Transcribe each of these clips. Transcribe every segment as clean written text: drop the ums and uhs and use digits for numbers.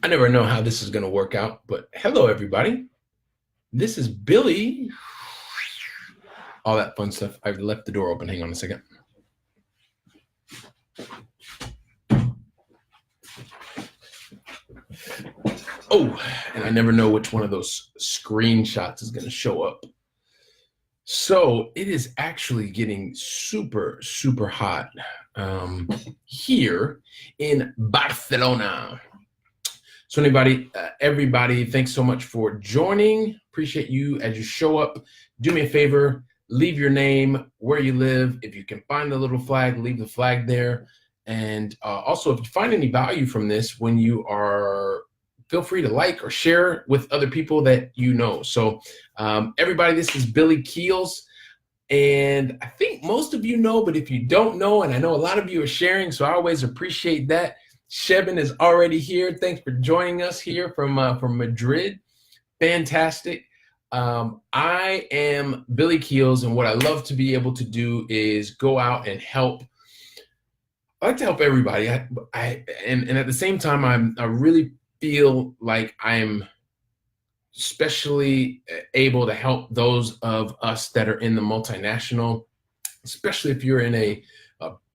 I never know how this is going to work out, but hello, everybody. This is Billy. All that fun stuff. I've left the door open. Hang on a second. Oh, and I never know which one of those screenshots is going to show up. So it is actually getting super, super hot here in Barcelona. So everybody, thanks so much for joining. Appreciate you as you show up. Do me a favor, leave your name, where you live. If you can find the little flag, leave the flag there. And also, if you find any value from this, when you are, feel free to like or share with other people that you know. So everybody, this is Billy Keels. And I think most of you know, but if you don't know, and I know a lot of you are sharing, so I always appreciate that. Shevin is already here. Thanks for joining us here from Madrid. Fantastic. I am Billy Keels, and what I love to be able to do is go out and help. I like to help everybody. And at the same time, I really feel like I'm especially able to help those of us that are in the multinational, especially if you're in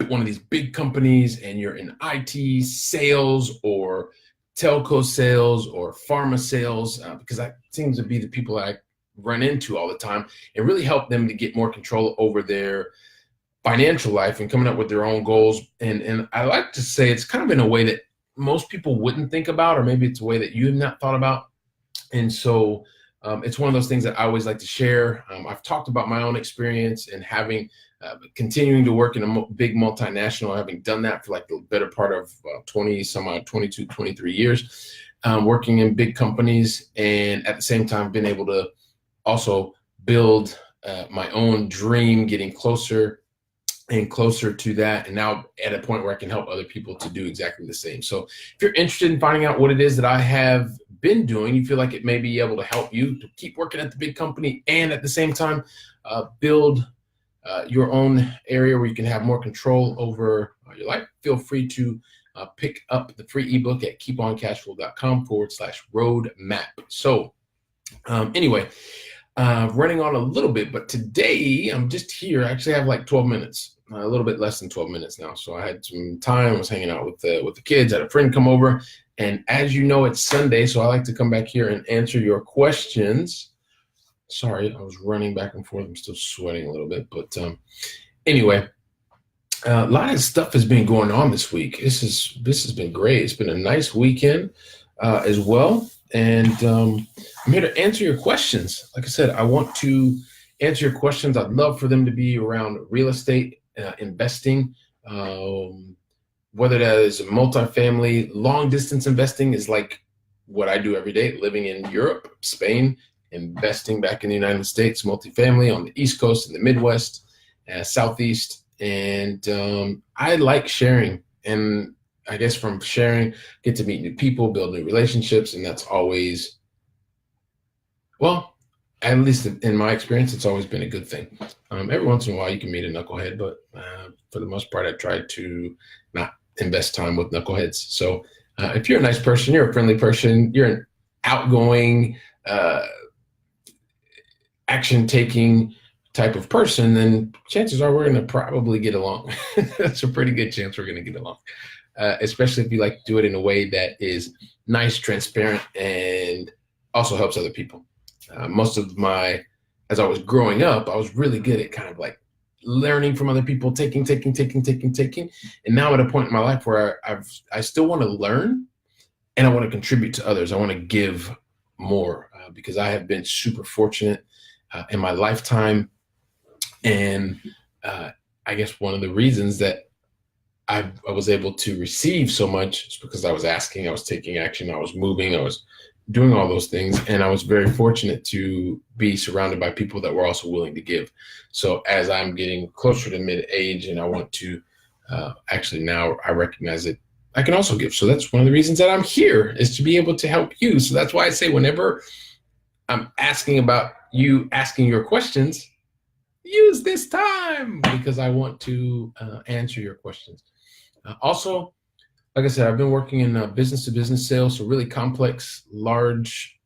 one of these big companies and you're in IT sales or telco sales or pharma sales, because that seems to be the people I run into all the time, and really help them to get more control over their financial life and coming up with their own goals. And I like to say it's kind of in a way that most people wouldn't think about, or maybe it's a way that you have not thought about. And so it's one of those things that I always like to share. I've talked about my own experience and continuing to work in a big multinational, having done that for like the better part of 22, 23 years, working in big companies, and at the same time been able to also build my own dream, getting closer and closer to that, and now at a point where I can help other people to do exactly the same. So if you're interested in finding out what it is that I have been doing, you feel like it may be able to help you to keep working at the big company and at the same time build your own area where you can have more control over your life, feel free to pick up the free ebook at keeponcashflow.com/roadmap. So anyway, running on a little bit, but today I'm just here. I actually have like 12 minutes, a little bit less than 12 minutes now. So I had some time. I was hanging out with the kids. I had a friend come over, and as you know, it's Sunday, so I like to come back here and answer your questions. Sorry, I was running back and forth. I'm still sweating a little bit, but anyway, a lot of stuff has been going on this week. This has been great. It's been a nice weekend as well. And I'm here to answer your questions. Like I said, I want to answer your questions. I'd love for them to be around real estate, investing, whether that is multifamily. Long distance investing is like what I do every day, living in Europe, Spain, investing back in the United States, multifamily on the East Coast and the Midwest, Southeast. And I like sharing, and I guess from sharing, get to meet new people, build new relationships, and that's always, well, at least in my experience, it's always been a good thing. Every once in a while, you can meet a knucklehead, but for the most part, I try to not invest time with knuckleheads. So if you're a nice person, you're a friendly person, you're an outgoing, action-taking type of person, then chances are we're going to probably get along. That's a pretty good chance we're going to get along. Especially if you like to do it in a way that is nice, transparent, and also helps other people. As I was growing up, I was really good at kind of like learning from other people, taking. And now I'm at a point in my life where I still want to learn, and I want to contribute to others. I want to give more because I have been super fortunate in my lifetime. And I guess one of the reasons that I was able to receive so much is because I was asking, I was taking action, I was moving, I was doing all those things. And I was very fortunate to be surrounded by people that were also willing to give. So as I'm getting closer to mid-age and I want to, actually now I recognize that I can also give. So that's one of the reasons that I'm here, is to be able to help you. So that's why I say whenever I'm asking about you asking your questions, use this time, because I want to answer your questions. Also, like I said, I've been working in business to business sales, so really complex, large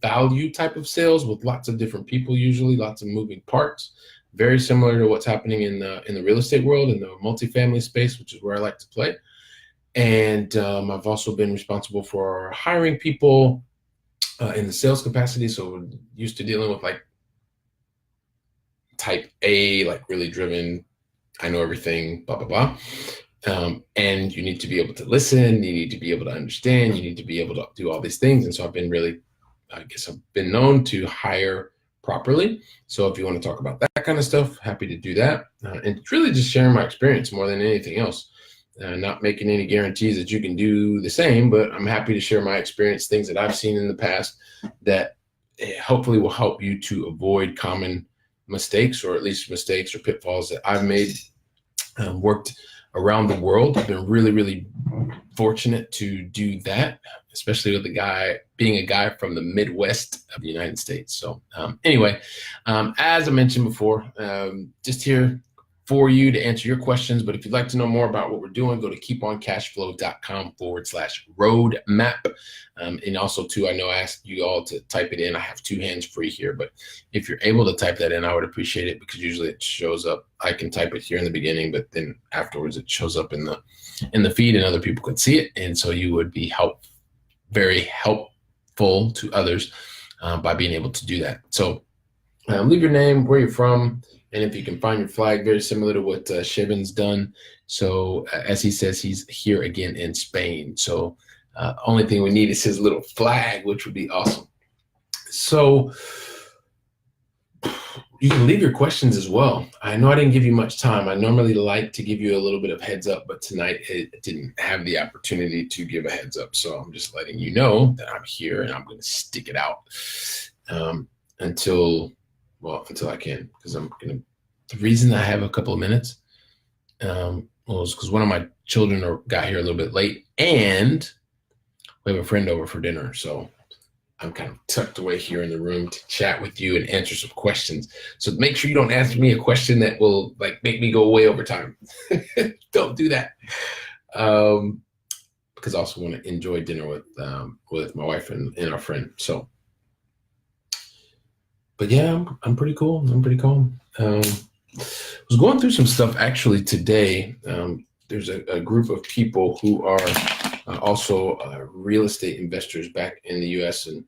value type of sales with lots of different people, usually lots of moving parts. Very similar to what's happening in the real estate world, in the multifamily space, which is where I like to play. And I've also been responsible for hiring people in the sales capacity. So used to dealing with like type A, like really driven, I know everything, blah, blah, blah. And you need to be able to listen, you need to be able to understand, you need to be able to do all these things. And so I've been known to hire properly. So if you want to talk about that kind of stuff, happy to do that. And really just sharing my experience more than anything else. Not making any guarantees that you can do the same, but I'm happy to share my experience, things that I've seen in the past that hopefully will help you to avoid common mistakes, or at least mistakes or pitfalls that I've made. Worked around the world. I've been really, really fortunate to do that, especially with being a guy from the Midwest of the United States. So anyway, as I mentioned before, just here for you to answer your questions. But if you'd like to know more about what we're doing, go to keeponcashflow.com/roadmap. And also too, I know I asked you all to type it in. I have 2 hands free here, but if you're able to type that in, I would appreciate it, because usually it shows up. I can type it here in the beginning, but then afterwards it shows up in the feed and other people can see it. And so you would be very helpful to others by being able to do that. So leave your name, where you're from, and if you can find your flag, very similar to what Shivan's done. So as he says, he's here again in Spain. So only thing we need is his little flag, which would be awesome. So you can leave your questions as well. I know I didn't give you much time. I normally like to give you a little bit of heads up, but tonight it didn't have the opportunity to give a heads up. So I'm just letting you know that I'm here and I'm going to stick it out until I can, because the reason I have a couple of minutes was because one of my children got here a little bit late, and we have a friend over for dinner. So I'm kind of tucked away here in the room to chat with you and answer some questions. So make sure you don't ask me a question that will like make me go way over time. Don't do that. Because I also want to enjoy dinner with my wife and our friend. So, but yeah, I'm pretty cool. I'm pretty calm. I was going through some stuff actually today. There's a group of people who are also real estate investors back in the US, and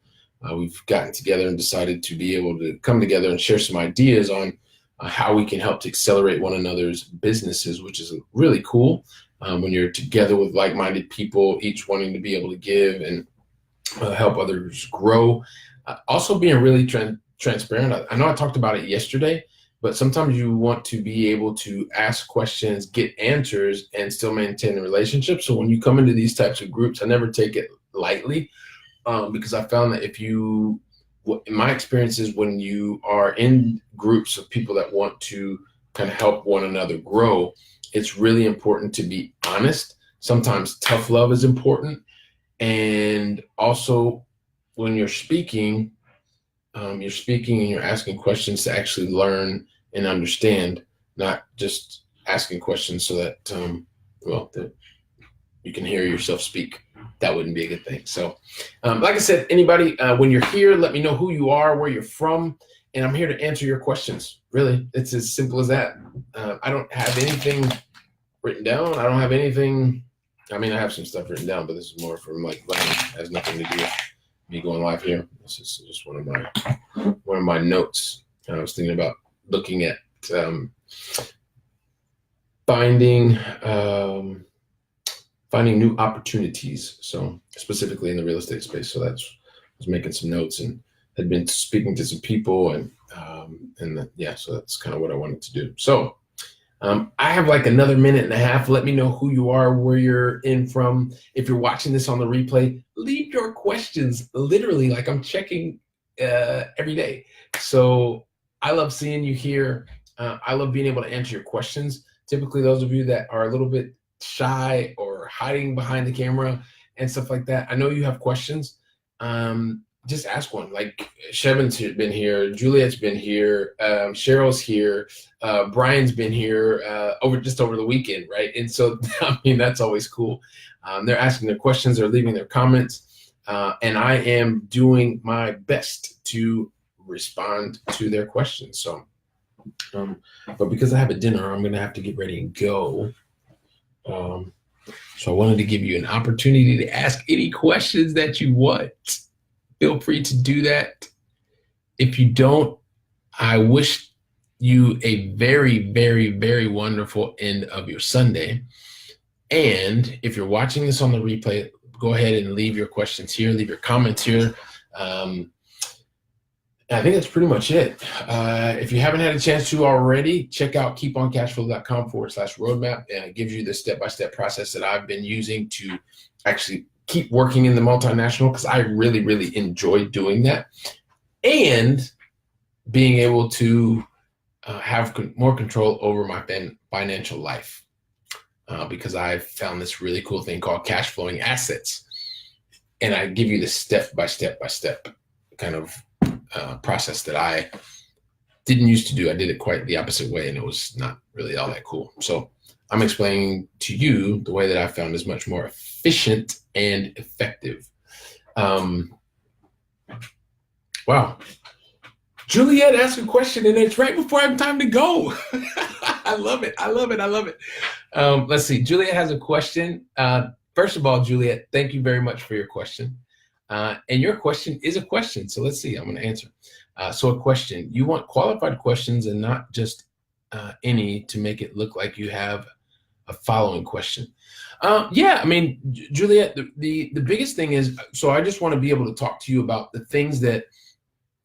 we've gotten together and decided to be able to come together and share some ideas on how we can help to accelerate one another's businesses, which is really cool when you're together with like-minded people, each wanting to be able to give and help others grow. Also being really transparent. I know I talked about it yesterday, but sometimes you want to be able to ask questions, get answers, and still maintain the relationship. So when you come into these types of groups, I never take it lightly because I found that in my experiences, when you are in groups of people that want to kind of help one another grow, it's really important to be honest. Sometimes tough love is important. And also when you're speaking and you're asking questions to actually learn and understand, not just asking questions so that, that you can hear yourself speak. That wouldn't be a good thing. So, like I said, anybody, when you're here, let me know who you are, where you're from, and I'm here to answer your questions. Really, it's as simple as that. I don't have anything written down. I don't have anything. I mean, I have some stuff written down, but this is more from like playing. It has nothing to do with me going live here. This is just one of my notes. I was thinking about looking at finding new opportunities. So specifically in the real estate space. So I was making some notes and had been speaking to some people so that's kind of what I wanted to do. So I have like another minute and a half. Let me know who you are, where you're in from. If you're watching this on the replay, leave your questions literally like I'm checking every day. So I love seeing you here. I love being able to answer your questions. Typically, those of you that are a little bit shy or hiding behind the camera and stuff like that, I know you have questions. just ask one. Like Shevin's been here, Juliet's been here, Cheryl's here, Brian's been here over the weekend, right? And so, I mean, that's always cool. They're asking their questions, they're leaving their comments, and I am doing my best to respond to their questions. So, but because I have a dinner, I'm going to have to get ready and go. So I wanted to give you an opportunity to ask any questions that you want. Feel free to do that. If you don't, I wish you a very, very, very wonderful end of your Sunday. And if you're watching this on the replay, go ahead and leave your questions here, leave your comments here. I think that's pretty much it. If you haven't had a chance to already, check out keeponcashflow.com/roadmap, and it gives you the step-by-step process that I've been using to actually keep working in the multinational, because I really, really enjoy doing that, and being able to have more control over my financial life, because I've found this really cool thing called cash flowing assets, and I give you the step-by-step kind of process that I didn't used to do. I did it quite the opposite way, and it was not really all that cool. So I'm explaining to you the way that I found is much more efficient and effective. Wow. Juliet asked a question, and it's right before I have time to go. I love it. Let's see. Juliet has a question. First of all, Juliet, thank you very much for your question. And your question is a question. So let's see, I'm going to answer. So a question, you want qualified questions and not just any to make it look like you have a following question. Yeah, I mean, Juliet, the biggest thing is, so I just want to be able to talk to you about the things that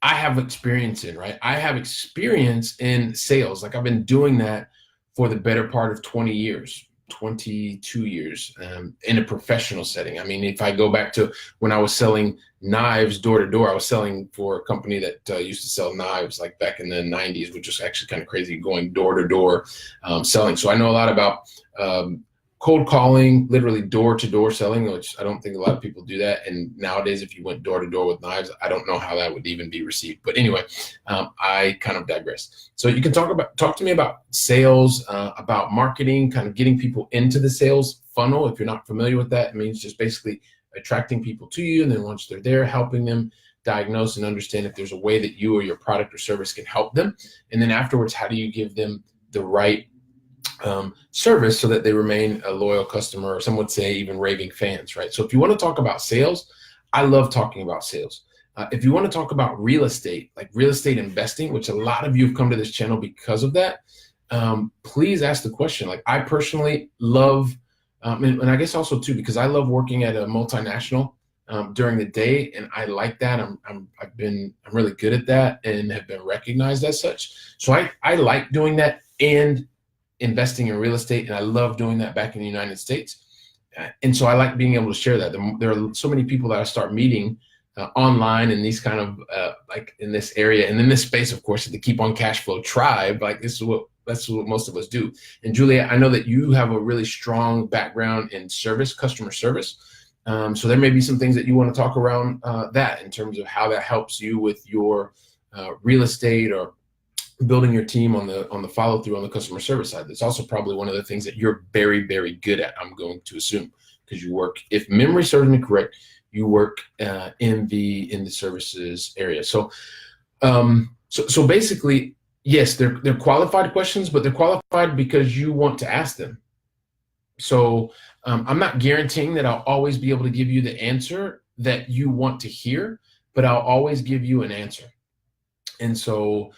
I have experience in, right? I have experience in sales. Like I've been doing that for the better part of 20 years. 22 years in a professional setting. I mean, if I go back to when I was selling knives door to door, I was selling for a company that used to sell knives like back in the 90s, which was actually kind of crazy, going door to door selling. So I know a lot about cold calling, literally door to door selling, which I don't think a lot of people do that. And nowadays, if you went door to door with knives, I don't know how that would even be received. But anyway, I kind of digress. So you can talk to me about sales, about marketing, kind of getting people into the sales funnel. If you're not familiar with that, it means just basically attracting people to you. And then once they're there, helping them diagnose and understand if there's a way that you or your product or service can help them. And then afterwards, how do you give them the right service so that they remain a loyal customer, or some would say even raving fans, right? So if you want to talk about sales, I love talking about sales. If you want to talk about real estate, like real estate investing, which a lot of you have come to this channel because of that, please ask the question. Like I personally love, and I guess also too, because I love working at a multinational during the day, and I like that. I'm really good at that and have been recognized as such. So I like doing that and investing in real estate, and I love doing that back in the United States. And so I like being able to share that. There are so many people that I start meeting online in these kind of like in this area and in this space, of course, the KeePon Cashflow tribe. Like that's what most of us do. And Julia, I know that you have a really strong background in customer service. So there may be some things that you want to talk around that in terms of how that helps you with your real estate or building your team on the follow through on the customer service side. That's also probably one of the things that you're very, very good at, I'm going to assume, because you work, if memory serves me correct, you work in the services area. So so basically, yes, they're qualified questions, but they're qualified because you want to ask them. So I'm not guaranteeing that I'll always be able to give you the answer that you want to hear, but I'll always give you an answer. And so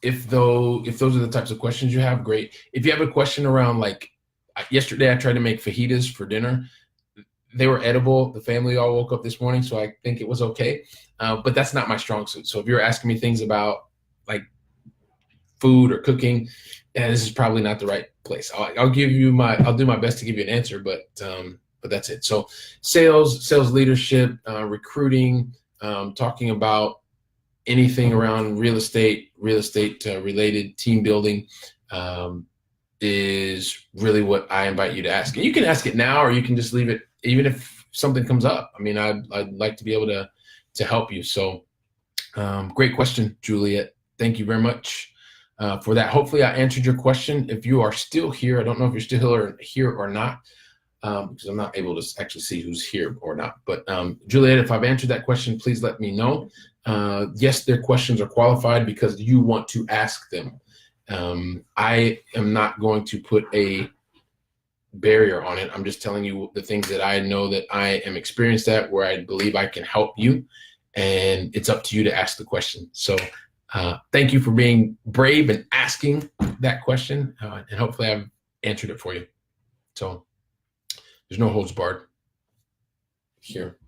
if those are the types of questions you have, great. If you have a question around, like yesterday I tried to make fajitas for dinner. They were edible. The family all woke up this morning, so I think it was okay. But that's not my strong suit. So if you're asking me things about like food or cooking, this is probably not the right place. I'll do my best to give you an answer, but that's it. So sales leadership, recruiting, talking about anything around real estate related, team building, is really what I invite you to ask. And you can ask it now, or you can just leave it, even if something comes up. I mean, I'd like to be able to help you. So great question, Juliet. Thank you very much for that. Hopefully I answered your question. If you are still here, I don't know if you're still here or not, because I'm not able to actually see who's here or not. But Juliet, if I've answered that question, please let me know. Yes, their questions are qualified because you want to ask them. I am not going to put a barrier on it. I'm just telling you the things that I know that I am experienced at, where I believe I can help you, and it's up to you to ask the question. So thank you for being brave and asking that question, and hopefully I've answered it for you. So there's no holds barred here.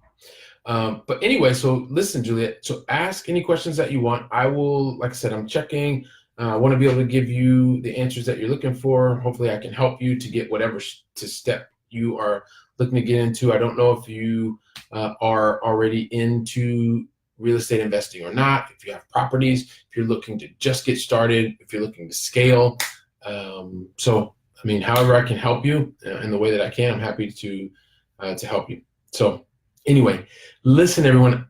But anyway, so listen, Juliet, so ask any questions that you want. I will, like I said, I'm checking. I want to be able to give you the answers that you're looking for. Hopefully I can help you to get whatever step you are looking to get into. I don't know if you are already into real estate investing or not, if you have properties, if you're looking to just get started, if you're looking to scale. So, I mean, however I can help you in the way that I can, I'm happy to help you. So anyway, listen, everyone.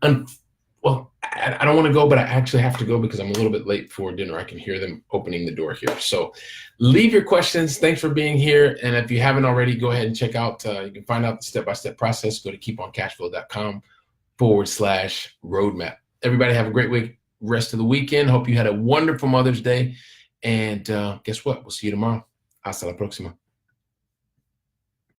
Well, I don't want to go, but I actually have to go because I'm a little bit late for dinner. I can hear them opening the door here. So leave your questions. Thanks for being here. And if you haven't already, go ahead and check out, you can find out the step-by-step process. Go to keeponcashflow.com/roadmap. Everybody have a great week, rest of the weekend. Hope you had a wonderful Mother's Day. And guess what? We'll see you tomorrow. Hasta la próxima.